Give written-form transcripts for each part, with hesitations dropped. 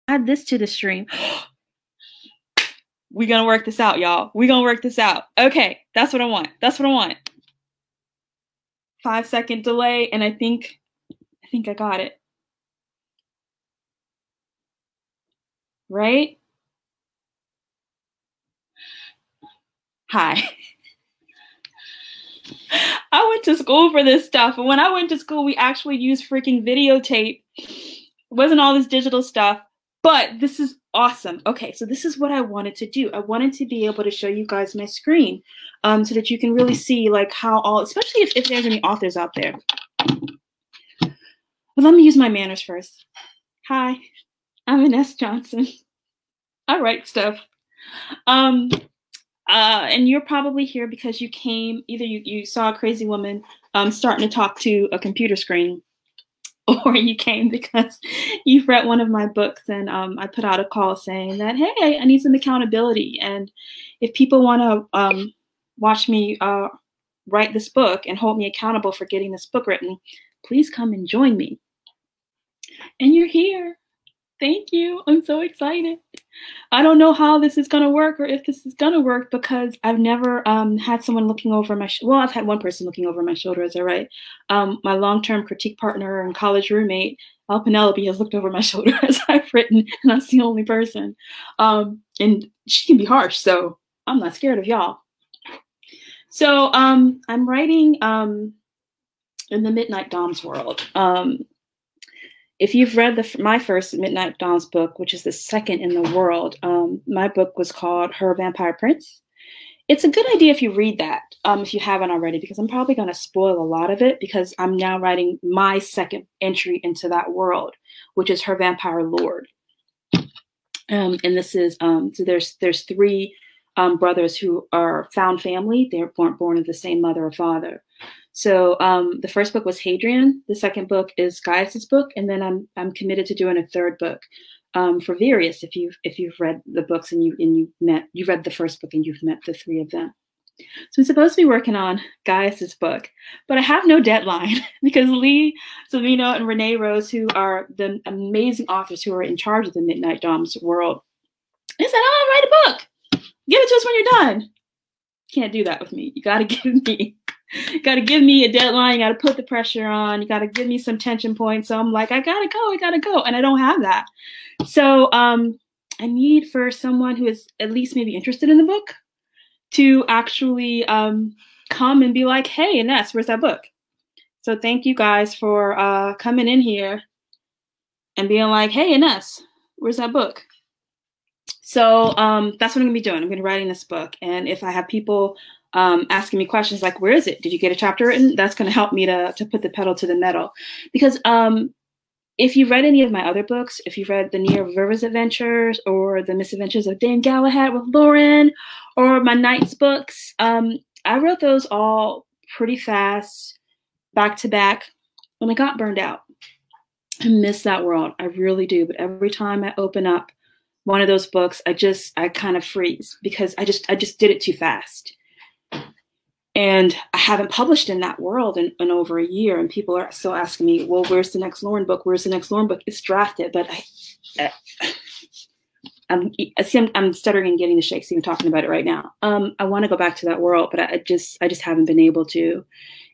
Add this to the stream. We're gonna work this out, y'all. We're gonna work this out. Okay, that's what I want. That's what I want. 5-second delay, and I think I got it. Right? Hi. I went to school for this stuff, and when I went to school, we actually used freaking videotape. It wasn't all this digital stuff, but this is awesome. Okay, so this is what I wanted to do. I wanted to be able to show you guys my screen so that you can really see like how all, especially if there's any authors out there. But let me use my manners first. Hi, I'm Ines Johnson. I write stuff. And you're probably here because you came, either you saw a crazy woman starting to talk to a computer screen, or you came because you've read one of my books, and I put out a call saying that, hey, I need some accountability. And if people want to watch me write this book and hold me accountable for getting this book written, please come and join me. And you're here. Thank you. I'm so excited. I don't know how this is going to work, or if this is going to work, because I've never had someone looking over my well, I've had one person looking over my shoulder as I write. My long-term critique partner and college roommate, Al Penelope, has looked over my shoulder as I've written, and that's the only person. And she can be harsh, so I'm not scared of y'all. So I'm writing in the Midnight Doms world. If you've read my first Midnight Dawn's book, which is the second in the world, my book was called Her Vampire Prince. It's a good idea if you read that, if you haven't already, because I'm probably going to spoil a lot of it, because I'm now writing my second entry into that world, which is Her Vampire Lord. And this is, so there's three brothers who are found family. They weren't born of the same mother or father. So the first book was Hadrian. The second book is Gaius's book, and then I'm committed to doing a third book for Various. If you've read the books and you read the first book and you've met the three of them. So I'm supposed to be working on Gaius's book, but I have no deadline because Lee Savino and Renee Rose, who are the amazing authors who are in charge of the Midnight Doms world, they said, "Oh, write a book. Give it to us when you're done." Can't do that with me. You got to give me a deadline. You got to put the pressure on. You got to give me some tension points. So I'm like, I gotta go, and I don't have that. So I need for someone who is at least maybe interested in the book to actually come and be like, hey, Ines, where's that book? So thank you guys for coming in here and being like, hey, Ines, where's that book? So that's what I'm gonna be doing. I'm gonna be writing this book, and if I have people asking me questions like, where is it? Did you get a chapter written? That's going to help me to put the pedal to the metal. Because if you've read any of my other books, if you've read the Near Rivers Adventures or the Misadventures of Dame Galahad with Lauren, or my Knights books, I wrote those all pretty fast, back to back, and I got burned out. I miss that world. I really do. But every time I open up one of those books, I kind of freeze because I just did it too fast. And I haven't published in that world in over a year, and people are still asking me, well, where's the next Lauren book? Where's the next Lauren book? It's drafted, but I'm stuttering and getting the shakes even talking about it right now. I want to go back to that world, but I just haven't been able to.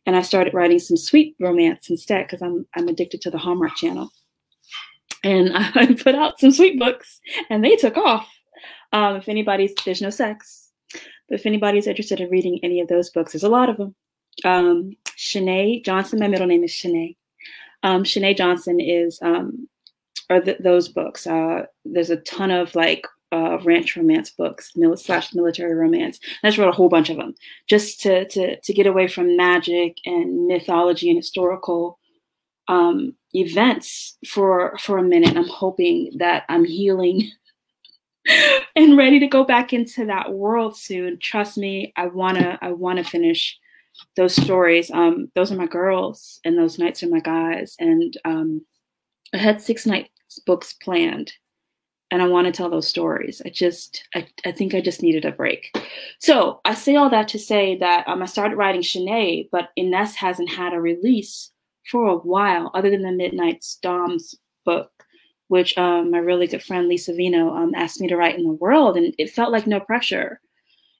And I started writing some sweet romance instead because I'm addicted to the Hallmark Channel. And I put out some sweet books, and they took off. There's no sex. But if anybody's interested in reading any of those books, there's a lot of them. Shanae Johnson, my middle name is Shanae. Shanae Johnson is, those books. There's a ton of like ranch romance books, / military romance. I just wrote a whole bunch of them just to get away from magic and mythology and historical events for a minute. I'm hoping that I'm healing and ready to go back into that world soon. Trust me, I wanna finish those stories. Those are my girls, and those nights are my guys. And I had 6 nights books planned, and I want to tell those stories. I think I just needed a break. So I say all that to say that I started writing Shanae, but Ines hasn't had a release for a while, other than the Midnight Doms book, which my really good friend Lisa Vino asked me to write in the world, and it felt like no pressure.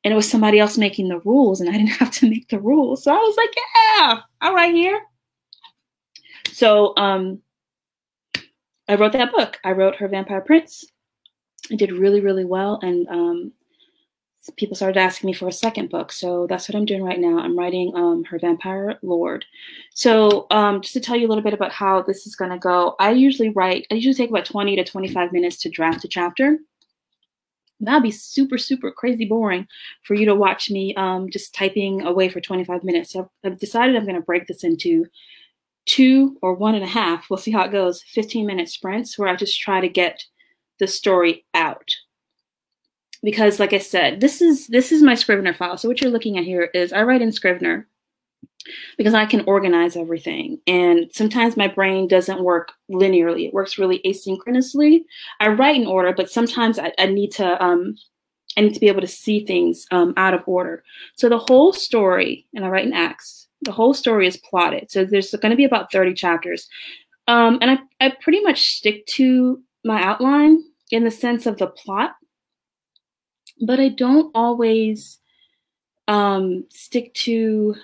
And it was somebody else making the rules, and I didn't have to make the rules. So I was like, yeah, I'll write here. So I wrote that book. I wrote Her Vampire Prince. I did really, really well, and people started asking me for a second book. So that's what I'm doing right now. I'm writing Her Vampire Lord. So just to tell you a little bit about how this is going to go, I usually take about 20 to 25 minutes to draft a chapter. That'd be super, super crazy boring for you to watch me just typing away for 25 minutes. So I've decided I'm going to break this into 2 or 1.5, we'll see how it goes, 15-minute sprints where I just try to get the story out. Because like I said, this is my Scrivener file. So what you're looking at here is I write in Scrivener because I can organize everything. And sometimes my brain doesn't work linearly. It works really asynchronously. I write in order, but sometimes I need to be able to see things out of order. So the whole story, and I write in acts, the whole story is plotted. So there's going to be about 30 chapters. And I pretty much stick to my outline in the sense of the plot, but I don't always stick to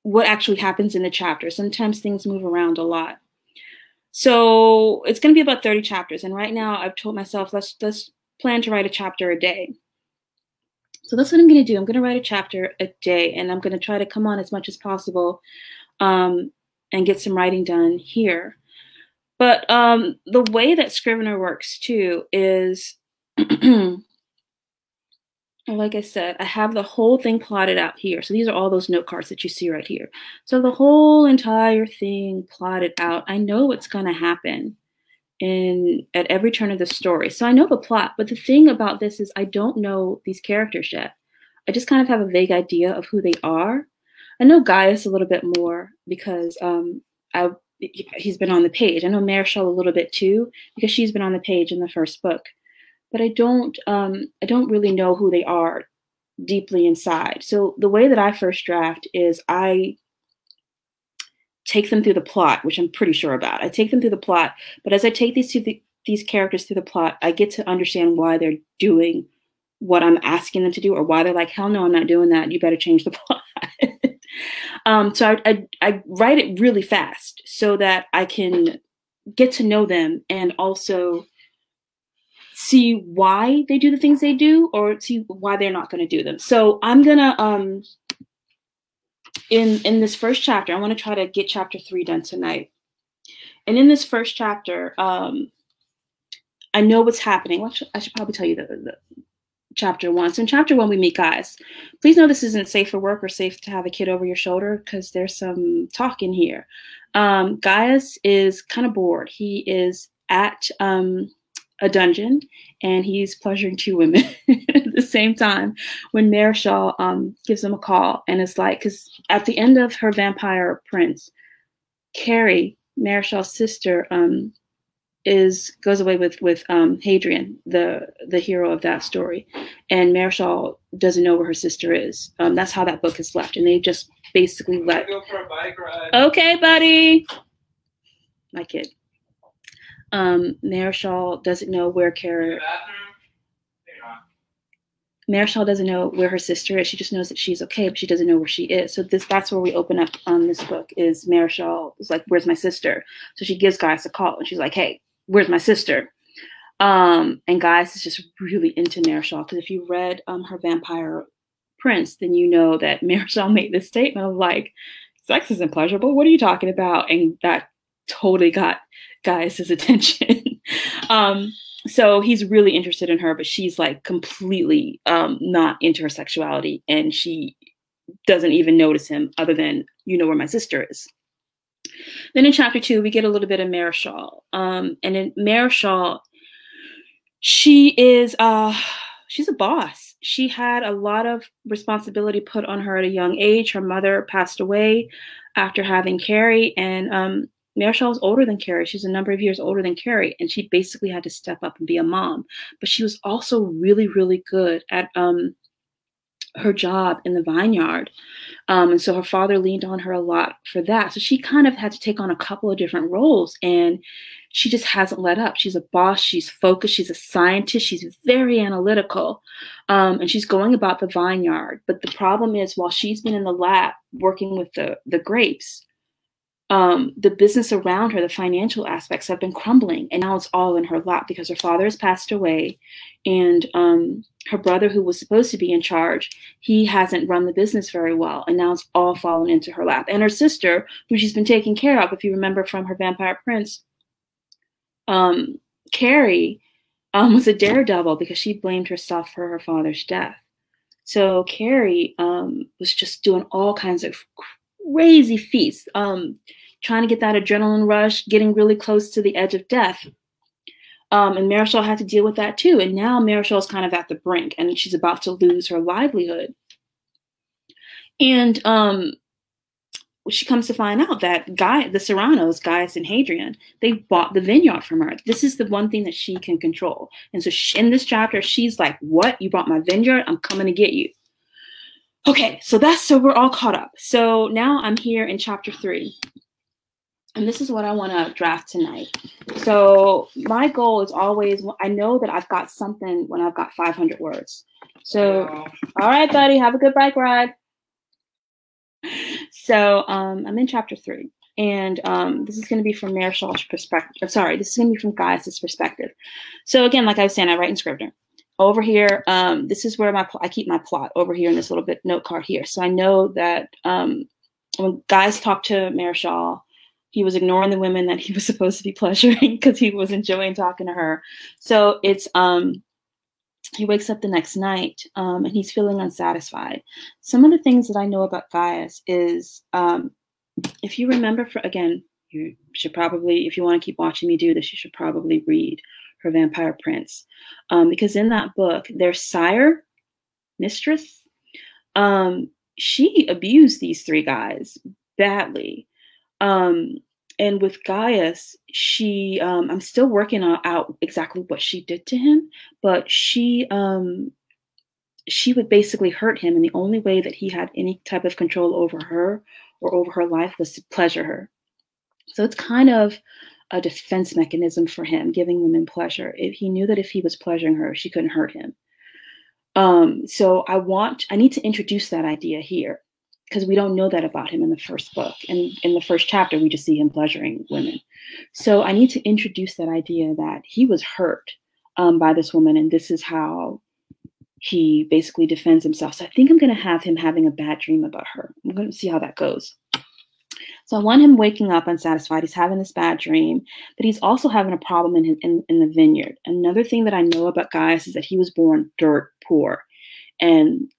what actually happens in the chapter. Sometimes things move around a lot. So it's going to be about 30 chapters. And right now I've told myself, let's plan to write a chapter a day. So that's what I'm going to do. I'm going to write a chapter a day, and I'm going to try to come on as much as possible and get some writing done here. But the way that Scrivener works too is, like I said, I have the whole thing plotted out here. So these are all those note cards that you see right here. So the whole entire thing plotted out. I know what's going to happen at every turn of the story. So I know the plot, but the thing about this is I don't know these characters yet. I just kind of have a vague idea of who they are. I know Gaius a little bit more because he's been on the page. I know Marichal a little bit too because she's been on the page in the first book. But I don't really know who they are deeply inside. So the way that I first draft is I take them through the plot, which I'm pretty sure about. I take them through the plot, but as I take these characters through the plot, I get to understand why they're doing what I'm asking them to do, or why they're like, hell no, I'm not doing that. You better change the plot. So I write it really fast so that I can get to know them and also see why they do the things they do, or see why they're not going to do them. So I'm gonna in this first chapter, I want to try to get chapter 3 done tonight. And in this first chapter, I know what's happening. Well, I should probably tell you the chapter 1. So in chapter 1, we meet Gaius. Please know this isn't safe for work or safe to have a kid over your shoulder because there's some talk in here. Gaius is kind of bored. He is at a dungeon, and he's pleasuring 2 women at the same time when Marichal gives him a call, and it's like, because at the end of Her Vampire Prince, Carrie, Marichal's sister, goes away with Hadrian, the hero of that story, and Marichal doesn't know where her sister is. That's how that book is left, and they just basically let. Go for a bike ride. Okay, buddy. My kid. Marichal doesn't know where Marichal doesn't know where her sister is. She just knows that she's okay, but she doesn't know where she is. So that's where we open up on this book. Is Marichal is like, where's my sister? So she gives Gaius a call, and she's like, hey, where's my sister? And Gaius is just really into Marichal, because if you read Her Vampire Prince, then you know that Marichal made this statement of like, sex isn't pleasurable. What are you talking about? And that totally got Gaius's attention. So he's really interested in her, but she's like completely not into her sexuality, and she doesn't even notice him other than, you know where my sister is. Then in chapter 2, we get a little bit of Marichal. And in Marichal, she's a boss. She had a lot of responsibility put on her at a young age. Her mother passed away after having Carrie, and Marichal was older than Carrie. She's a number of years older than Carrie, and she basically had to step up and be a mom. But she was also really, really good at her job in the vineyard. And so her father leaned on her a lot for that. So she kind of had to take on a couple of different roles. And she just hasn't let up. She's a boss. She's focused. She's a scientist. She's very analytical. And she's going about the vineyard. But the problem is, while she's been in the lab working with the grapes, the business around her, the financial aspects have been crumbling. And now it's all in her lap because her father has passed away. And her brother, who was supposed to be in charge, he hasn't run the business very well. And now it's all fallen into her lap. And her sister, who she's been taking care of, if you remember from her Vampire Prince, Carrie, was a daredevil because she blamed herself for her father's death. So Carrie was just doing all kinds of crazy feats, trying to get that adrenaline rush, getting really close to the edge of death. And Marichal had to deal with that too. And now Marichal is kind of at the brink and she's about to lose her livelihood. And she comes to find out that the Serranos, Gaius and Hadrian, they bought the vineyard from her. This is the one thing that she can control. And so in this chapter, she's like, what? You bought my vineyard? I'm coming to get you. Okay, so we're all caught up. So now I'm here in chapter 3. And this is what I want to draft tonight. So my goal is always, I know that I've got something when I've got 500 words. So, all right, buddy, have a good bike ride. So I'm in chapter 3. And this is going to be from Marichal's perspective. Sorry, this is going to be from Gaius's perspective. So again, like I was saying, I write in Scrivener. Over here, this is where I keep my plot over here in this little bit note card here. So I know that when Gaius talked to Marichal, he was ignoring the women that he was supposed to be pleasuring because he was enjoying talking to her. So it's he wakes up the next night and he's feeling unsatisfied. Some of the things that I know about Gaius is, if you remember, again, you should probably, if you want to keep watching me do this, you should probably read her Vampire Prince, because in that book, their sire, mistress, she abused these 3 guys badly. And with Gaius, she, I'm still working out exactly what she did to him, but she would basically hurt him. And the only way that he had any type of control over her or over her life was to pleasure her. So it's kind of a defense mechanism for him, giving women pleasure. He knew that if he was pleasuring her, she couldn't hurt him. So I need to introduce that idea here, because we don't know that about him in the first book. And in the first chapter, we just see him pleasuring women. So I need to introduce that idea that he was hurt by this woman, and this is how he basically defends himself. So I think I'm going to have him having a bad dream about her. I'm going to see how that goes. So I want him waking up unsatisfied. He's having this bad dream, but he's also having a problem in the vineyard. Another thing that I know about Gaius is that he was born dirt poor. And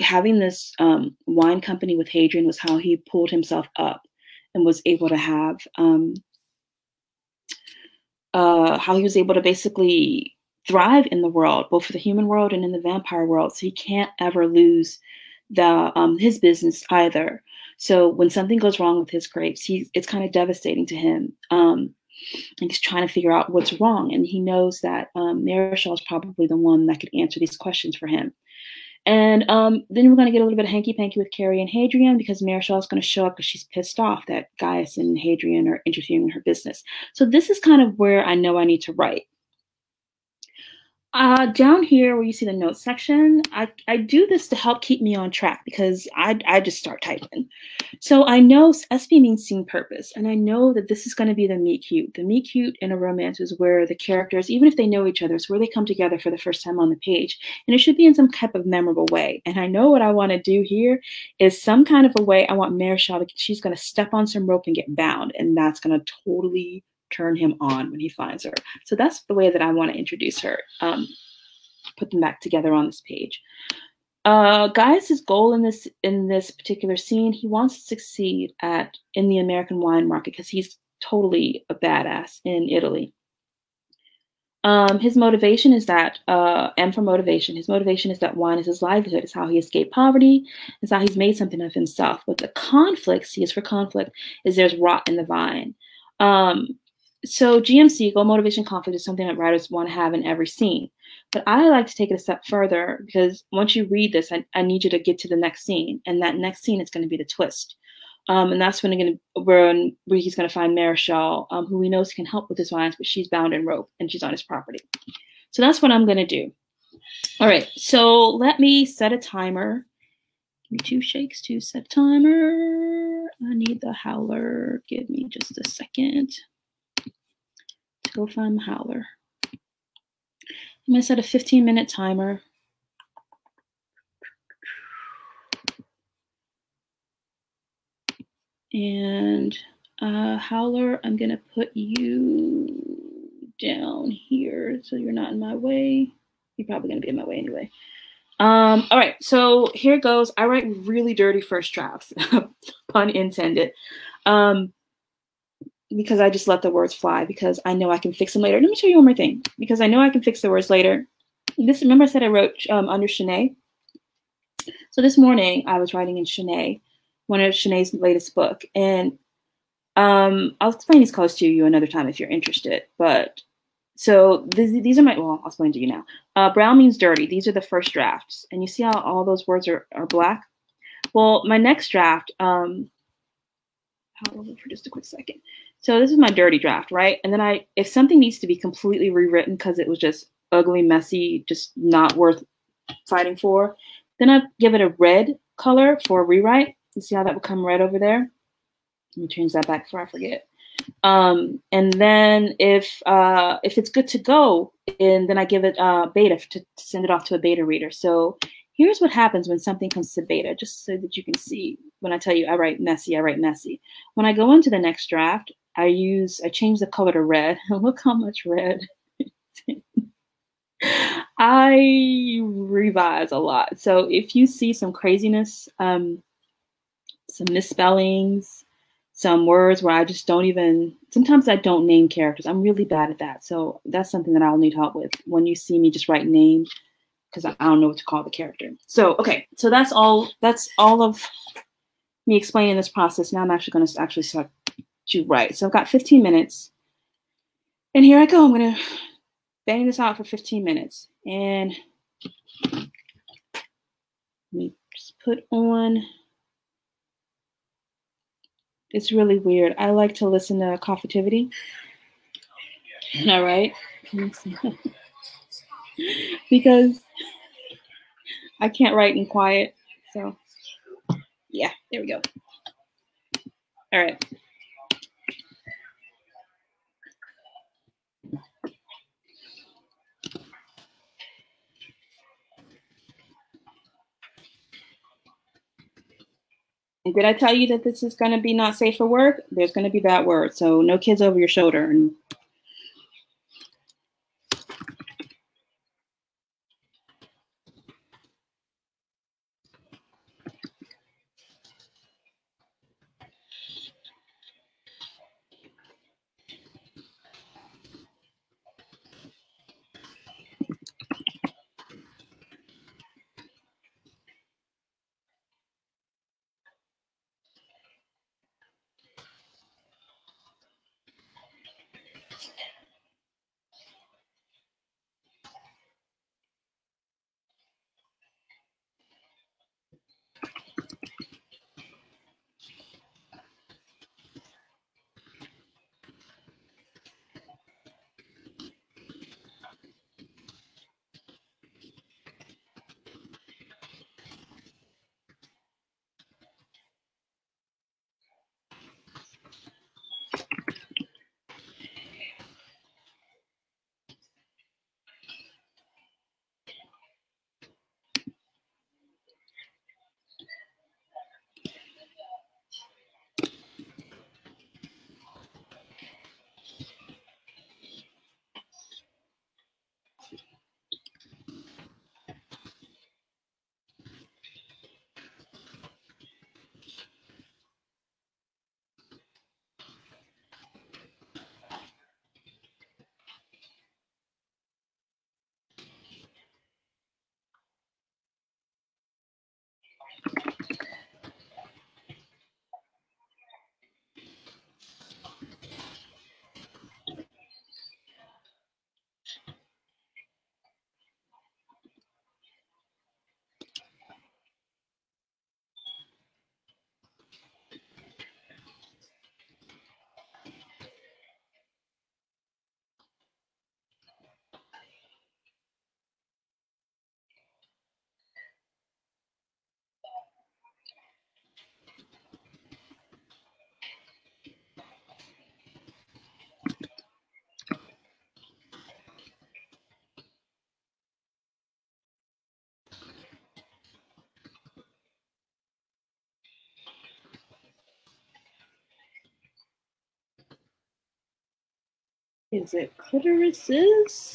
having this wine company with Hadrian was how he pulled himself up and was able to have, how he was able to basically thrive in the world, both for the human world and in the vampire world. So he can't ever lose his business either. So when something goes wrong with his grapes, it's kind of devastating to him. And he's trying to figure out what's wrong. And he knows that Marichal is probably the one that could answer these questions for him. And then we're going to get a little bit of hanky-panky with Carrie and Hadrian, because Marichal is going to show up because she's pissed off that Gaius and Hadrian are interfering in her business. So this is kind of where I know I need to write. Down here where you see the notes section, I do this to help keep me on track, because I just start typing. So I know SP means scene purpose, and I know that this is going to be the meet cute. The meet cute in a romance is where the characters, even if they know each other, is where they come together for the first time on the page. And it should be in some type of memorable way. And I know what I want to do here is some kind of a way I want Marichal she's going to step on some rope and get bound. And that's going to totally turn him on when he finds her. So that's the way that I want to introduce her. Put them back together on this page. Gaius's goal in this particular scene, he wants to succeed in the American wine market because he's totally a badass in Italy. His motivation is that, his motivation is that wine is his livelihood, is how he escaped poverty, is how he's made something of himself. But the conflict, is there's rot in the vine. So GMC, goal, motivation, conflict, is something that writers want to have in every scene. But I like to take it a step further, because once you read this, I need you to get to the next scene. And that next scene is going to be the twist. And that's where he's gonna find Marichal, who he knows can help with his violence, but she's bound and roped and she's on his property. So that's what I'm gonna do. All right, so let me set a timer. Give me 2 shakes to set timer. I need the howler. Give me just a second to go find my howler. I'm gonna set a 15-minute timer. And howler, I'm gonna put you down here so you're not in my way. You're probably gonna be in my way anyway. All right, so here it goes. I write really dirty first drafts, pun intended, because I just let the words fly because I know I can fix them later. Let me show you one more thing, because I know I can fix the words later. Remember I said I wrote under Shanae? So this morning I was writing in Shanae, one of Shanae's latest book, and I'll explain these colors to you another time if you're interested, but so these are well, I'll explain to you now. Brown means dirty. These are the first drafts. And you see how all those words are black? Well, my next draft, hold on for just a quick second. So this is my dirty draft, right? And then if something needs to be completely rewritten because it was just ugly, messy, just not worth fighting for, then I give it a red color for rewrite. You see how that would come red over there? Let me change that back before I forget. And then if it's good to go, and then I give it beta to send it off to a beta reader. So here's what happens when something comes to beta, just so that you can see. When I tell you I write messy, I write messy. When I go into the next draft, I change the color to red. Look how much red. I revise a lot. So if you see some craziness, some misspellings, some words where I just sometimes I don't name characters. I'm really bad at that. So that's something that I'll need help with when you see me just write name, because I don't know what to call the character. So, okay. So that's all of me explaining this process. Now I'm actually going to start to write. So I've got 15 minutes and here I go. I'm going to bang this out for 15 minutes and let me just put on. It's really weird. I like to listen to Coffeetivity. All right. Because I can't write in quiet. So yeah, there we go. All right. And did I tell you that this is going to be not safe for work? There's going to be that word. So no kids over your shoulder. And Is it clitorises?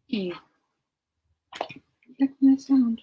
Hey, that's my sound.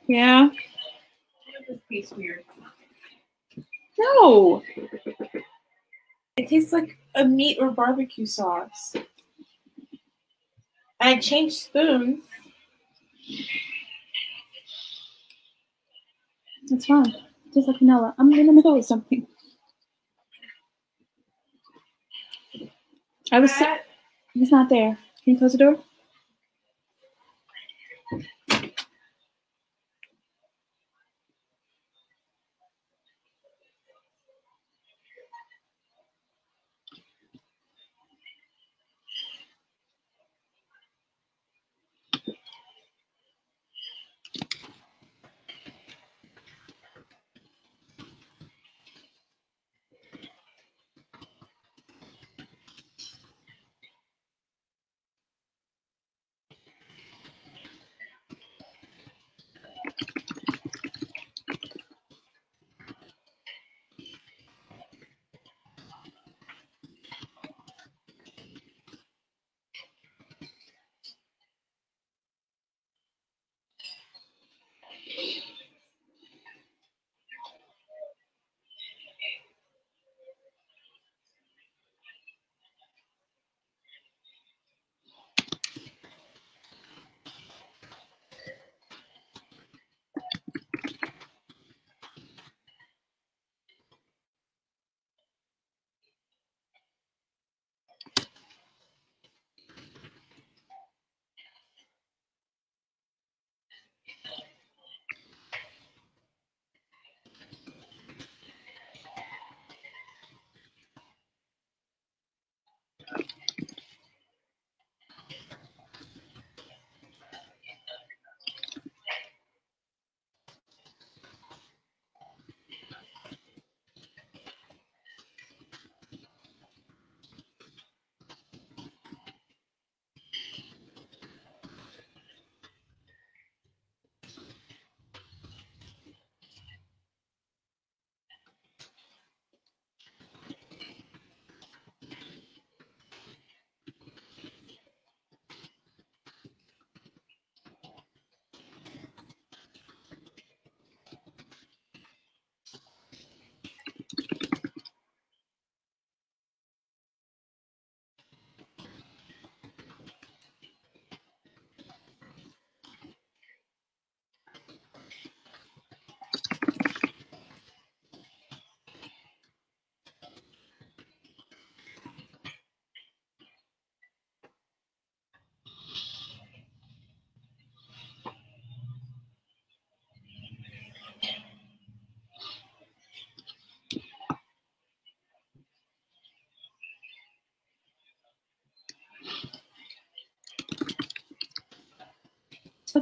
Yeah. This tastes weird. No. It tastes like a meat or barbecue sauce. I changed spoons. It's fine. Just like vanilla. I'm in the middle of something. I was. He's not there. Can you close the door?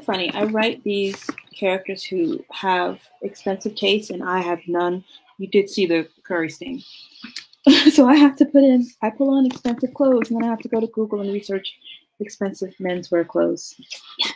funny. I write these characters who have expensive tastes, and I have none. You did see the curry stain. So I have to I pull on expensive clothes, and then I have to go to Google and research expensive menswear clothes. Yeah.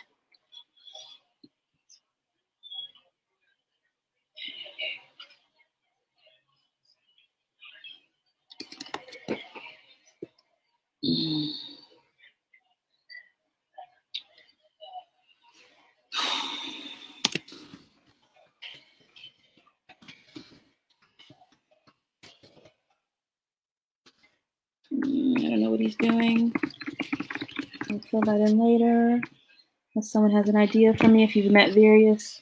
I don't know what he's doing. I'll fill that in later. If someone has an idea for me, if you've met various.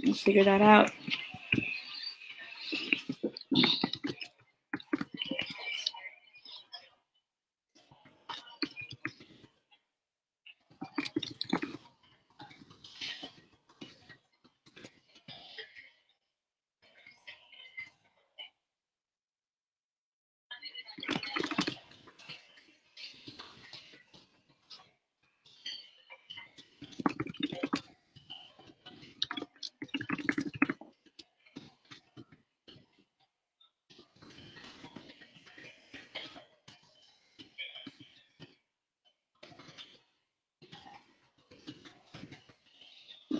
Let's figure that out.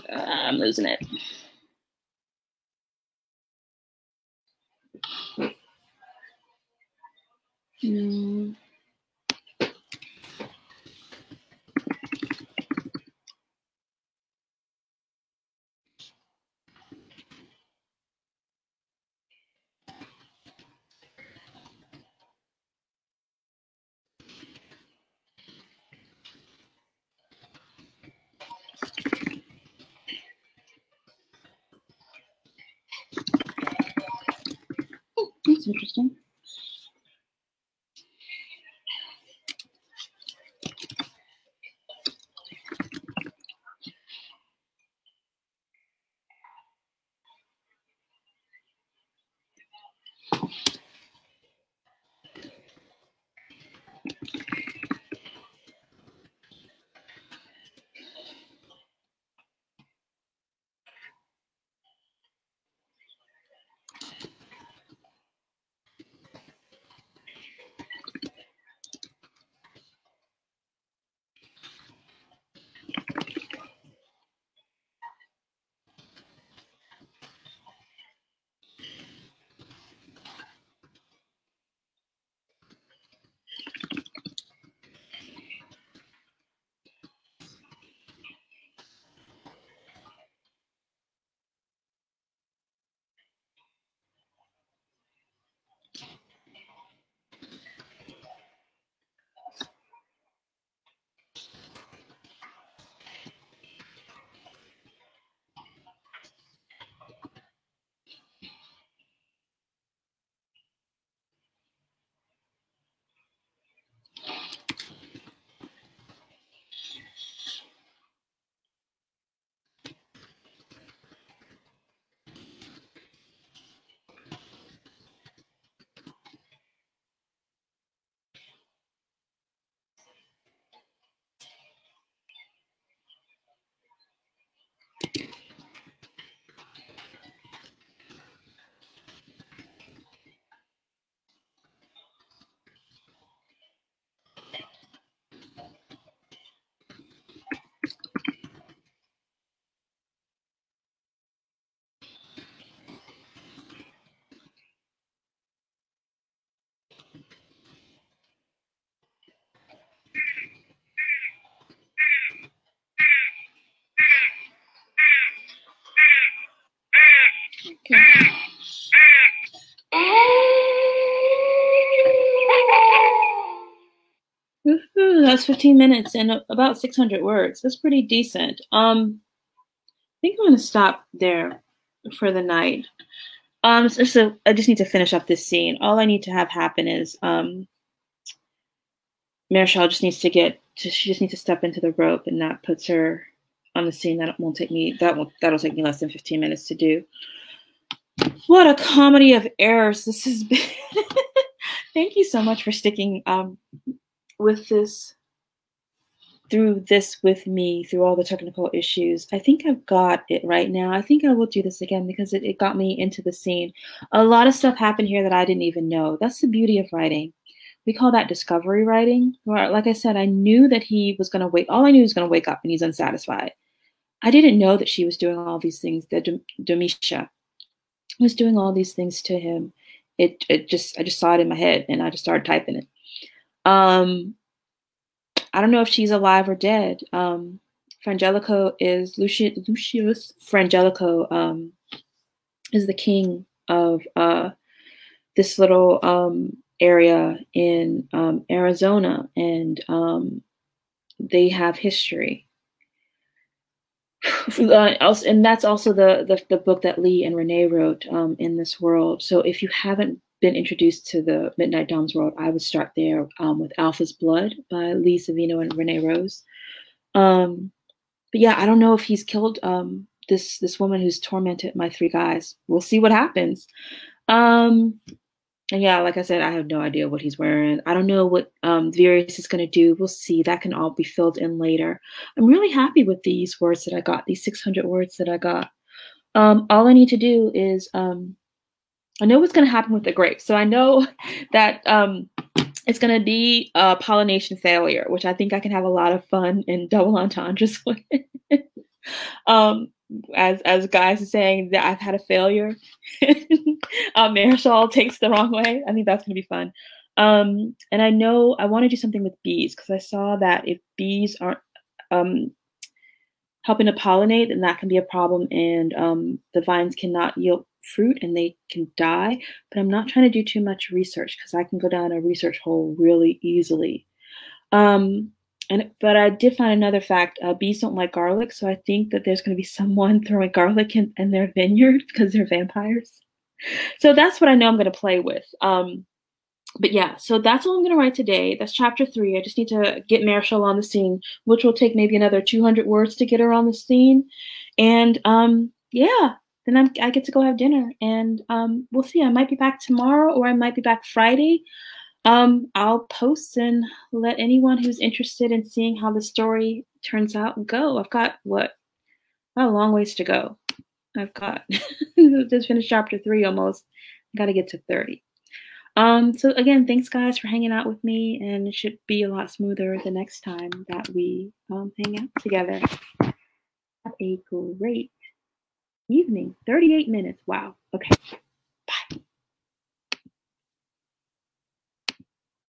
I'm losing it. That's interesting. Okay. That's 15 minutes and about 600 words. That's pretty decent. I think I'm gonna stop there for the night. So I just need to finish up this scene. All I need to have happen is Marichal just needs to she just needs to step into the rope, and that puts her on the scene. That'll take me less than 15 minutes to do. What a comedy of errors this has been. Thank you so much for sticking with this with me through all the technical issues. I think I've got it right now. I think I will do this again because it got me into the scene. A lot of stuff happened here that I didn't even know. That's the beauty of writing. We call that discovery writing. Where, like I said, I knew that he was going to wake. All I knew was going to wake up and he's unsatisfied. I didn't know that she was doing all these things. That Domitia was doing all these things to him. I just saw it in my head and I just started typing it. I don't know if she's alive or dead. Frangelico is Lucius Frangelico is the king of this little area in Arizona, and they have history. And that's also the book that Lee and Renee wrote, In This World. So if you haven't been introduced to the Midnight Dawn's world, I would start there with Alpha's Blood by Lee Savino and Renee Rose. But yeah, I don't know if he's killed this woman who's tormented my 3 guys. We'll see what happens. And yeah, like I said, I have no idea what he's wearing. I don't know what Virius is going to do. We'll see. That can all be filled in later. I'm really happy with these words that I got, these 600 words that I got. All I need to do is, I know what's going to happen with the grape. So I know that it's going to be a pollination failure, which I think I can have a lot of fun and double entendres with. As guys are saying that I've had a failure. Marisol takes the wrong way. I think that's going to be fun. And I know I want to do something with bees because I saw that if bees aren't helping to pollinate, then that can be a problem, and the vines cannot yield fruit and they can die. But I'm not trying to do too much research because I can go down a research hole really easily. But I did find another fact. Bees don't like garlic, so I think that there's going to be someone throwing garlic in their vineyard because they're vampires. So that's what I know I'm going to play with. But yeah, so that's all I'm going to write today. That's chapter 3. I just need to get Marisol on the scene, which will take maybe another 200 words to get her on the scene. And yeah, then I get to go have dinner. And we'll see. I might be back tomorrow or I might be back Friday. I'll post and let anyone who's interested in seeing how the story turns out go. I've got a long ways to go. I've got just finished chapter 3 almost. I got to get to 30. So again, thanks guys for hanging out with me, and it should be a lot smoother the next time that we hang out together. Have a great evening. 38 minutes. Wow. Okay.